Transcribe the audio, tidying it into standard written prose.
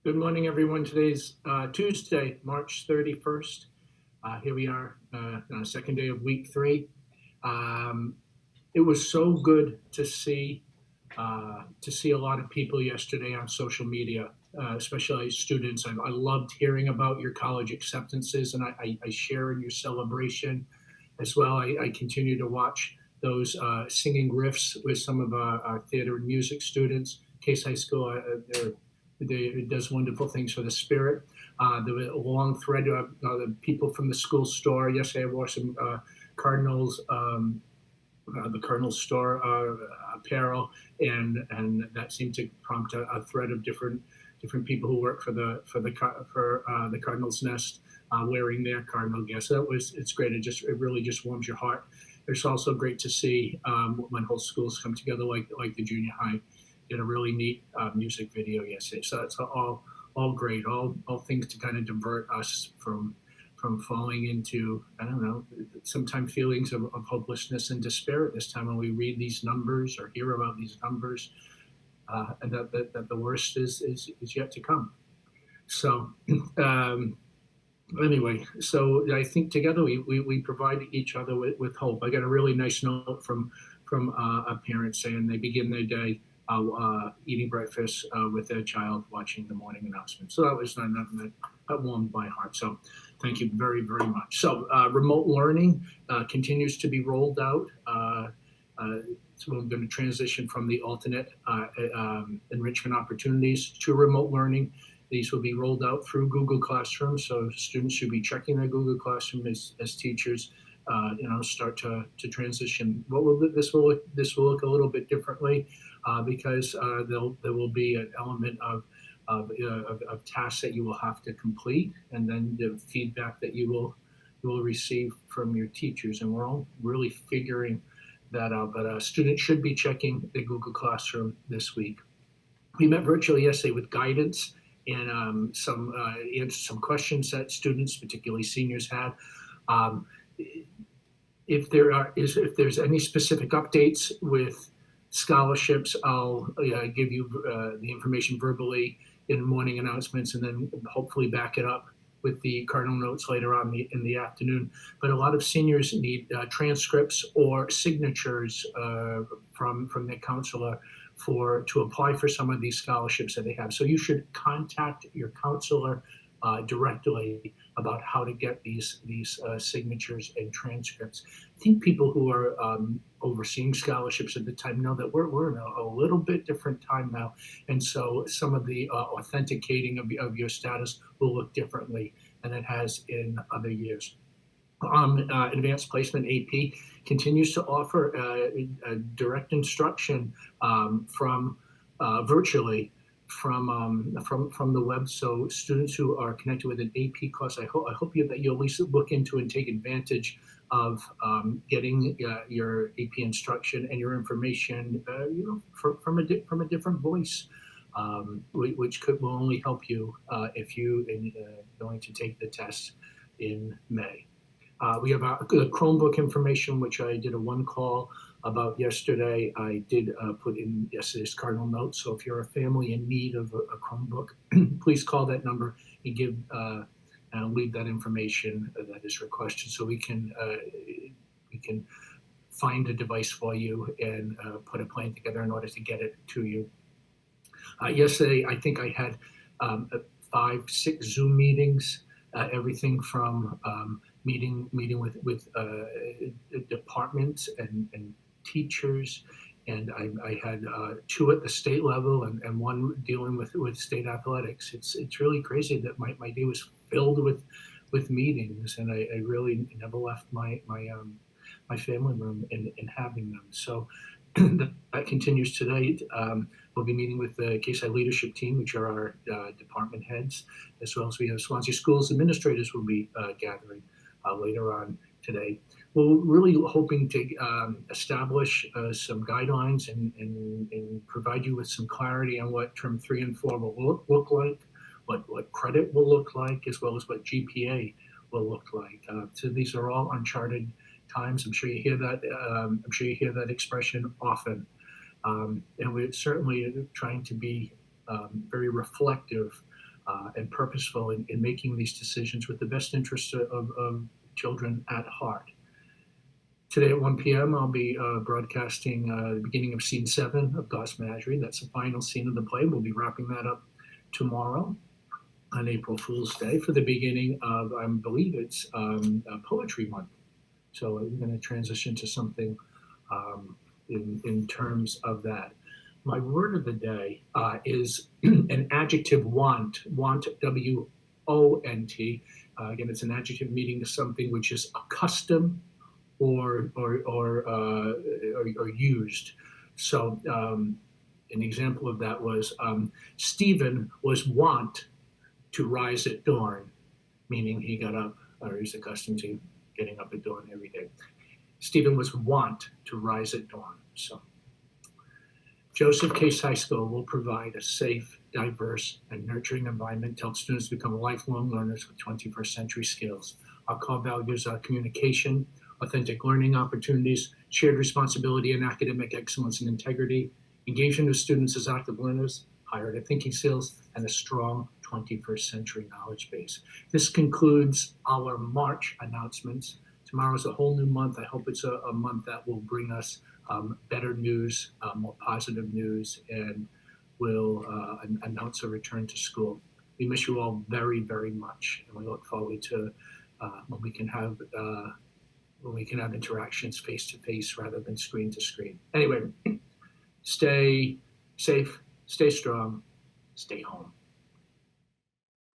Good morning, everyone. Today's Tuesday, March 31st. Here we are on the second day of week three. Um, it was so good to see a lot of people yesterday on social media, especially students. I loved hearing about your college acceptances, and I share in your celebration as well. I continue to watch those singing riffs with some of our theater and music students. Case High School, it does wonderful things for the spirit. There was a long thread of the people from the school store. Yesterday, I wore some Cardinals. The Cardinals store apparel, and that seemed to prompt a thread of different people who work for the Cardinals Nest wearing their Cardinal gear. So it's great. It really just warms your heart. It's also great to see when whole schools come together, like the junior high. Did a really neat music video yesterday. So it's all great. All things to kind of divert us from falling into, I don't know, sometimes feelings of hopelessness and despair at this time when we read these numbers or hear about these numbers, and that the worst is yet to come. So um, anyway, so I think together we provide each other with hope. I got a really nice note from a parent saying they begin their day eating breakfast with their child, watching the morning announcement. So that was that warmed my heart. So thank you very very much. So remote learning continues to be rolled out. So we're going to transition from the alternate enrichment opportunities to remote learning. These will be rolled out through Google Classroom, so students should be checking their Google Classroom as teachers, start to transition. This will look a little bit differently because there will be an element of tasks that you will have to complete, and then the feedback that you will receive from your teachers, and we're all really figuring that out. But students should be checking the Google Classroom this week. We met virtually yesterday with guidance and answered some questions that students, particularly seniors, had. Um, if there's any specific updates with scholarships, I'll give you the information verbally in morning announcements, and then hopefully back it up with the cardinal notes later on in the afternoon. But a lot of seniors need transcripts or signatures from their counselor to apply for some of these scholarships that they have. So you should contact your counselor directly about how to get these signatures and transcripts. I think people who are overseeing scholarships at the time know that we're in a little bit different time now, and so some of the authenticating of your status will look differently than it has in other years. Advanced Placement AP continues to offer direct instruction from virtually from the web. So students who are connected with an AP class, I hope that you'll at least look into and take advantage of getting your AP instruction and your information, from a different voice. Which will only help you if you are going to take the test in May. We have the Chromebook information, which I did a one call about yesterday. I did put in yesterday's cardinal notes. So if you're a family in need of a Chromebook, please call that number and leave that information that is requested, so we can find a device for you and put a plan together in order to get it to you. Yesterday, I think I had 5-6 Zoom meetings, everything from meeting with departments and teachers, and I had 2 at the state level and 1 dealing with state athletics. It's really crazy that my day was filled with meetings, and I really never left my family room in having them. So that continues today. We'll be meeting with the KSI leadership team, which are our department heads, as well as we have Swansea Schools administrators will be gathering later on today. We're really hoping to establish some guidelines and provide you with some clarity on what term 3 and 4 will look like, what credit will look like, as well as what GPA will look like. So these are all uncharted times. I'm sure you hear that. I'm sure you hear that expression often, and we're certainly trying to be very reflective and purposeful in making these decisions with the best interests of children at heart. Today at 1 p.m., I'll be broadcasting the beginning of Scene 7 of God's Menagerie. That's the final scene of the play. We'll be wrapping that up tomorrow on April Fool's Day for the beginning of, I believe it's Poetry Month. So we're going to transition to something in terms of that. My word of the day is an adjective want, W-O-N-T. Again, it's an adjective meaning to something which is accustomed or used. So an example of that was Stephen was wont to rise at dawn, meaning he got up, or he's accustomed to getting up at dawn every day. Stephen was wont to rise at dawn. So Joseph Case High School will provide a safe, diverse, and nurturing environment to help students become lifelong learners with 21st century skills. Our core values are communication, authentic learning opportunities, shared responsibility and academic excellence and integrity, engagement of students as active learners, higher order thinking skills, and a strong 21st century knowledge base. This concludes our March announcements. Tomorrow is a whole new month. I hope it's a month that will bring us better news, more positive news, and will announce a return to school. We miss you all very, very much, and we look forward to when we can have interactions face to face rather than screen to screen. Anyway, stay safe, stay strong, stay home.